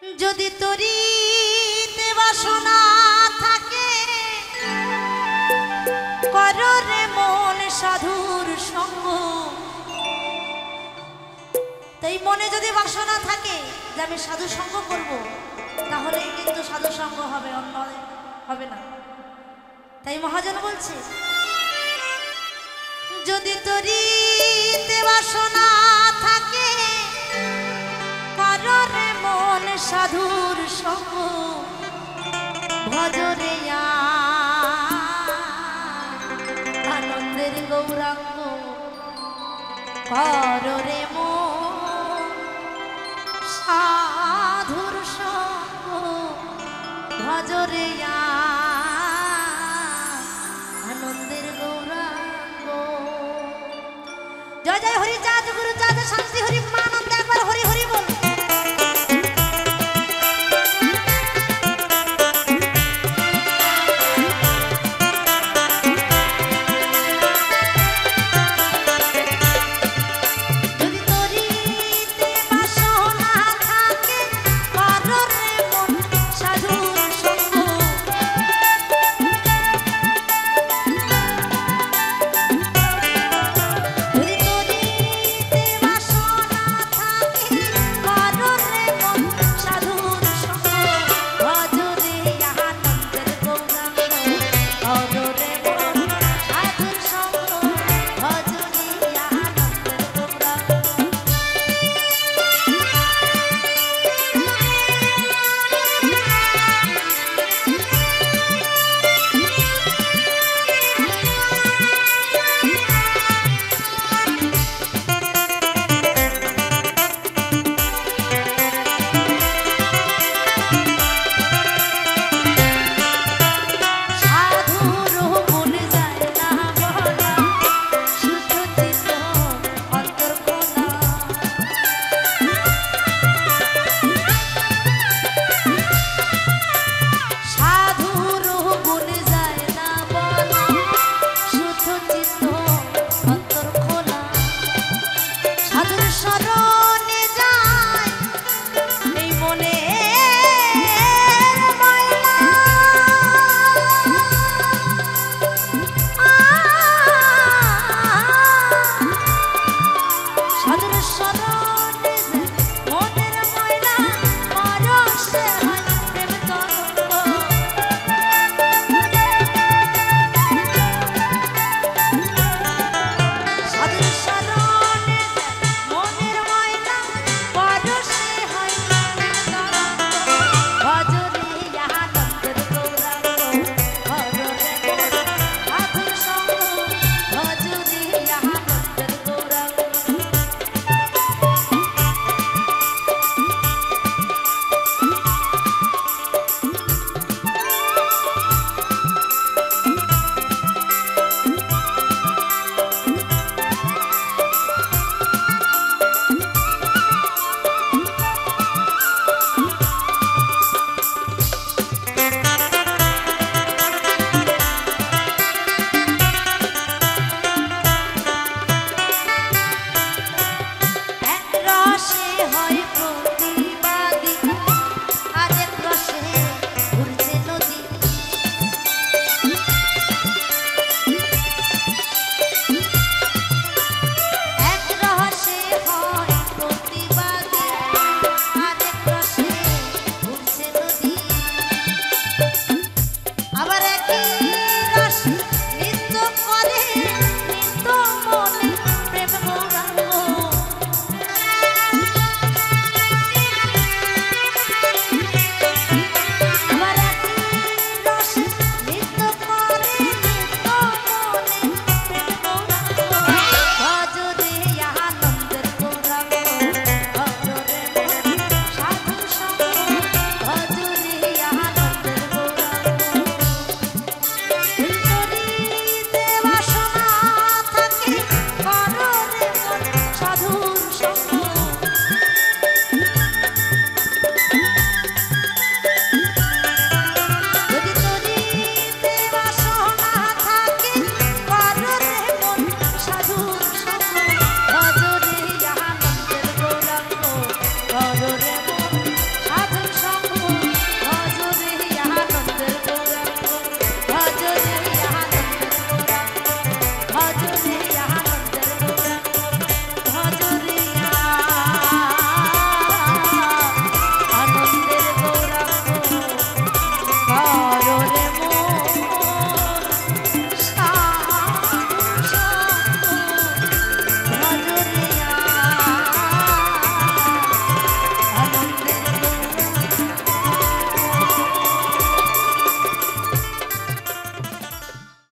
যদি তরিতে বাসনা থাকে কররে মন সাধুর সঙ্গ। তাই মনে যদি বাসনা থাকে যে আমি সাধু সঙ্গ করব, তাহলে কিন্তু সাধু সঙ্গ হবে, অন্য হবে না। তাই মহাজন বলছে যদি তরিতে বাসনা থাকে কররে মন সাধুর সঙ্গ। ভজরে আনন্দের গৌরাঙ্গ কররে মন সাধুর সঙ্গ। ভজরে আনন্দের গৌরাঙ্গ। জয় জয় হরি চাঁদ গুরু চাঁদ শান্তি হরি মানন্দ। একবার হরি হরি বল। শরণে যায় এই মনে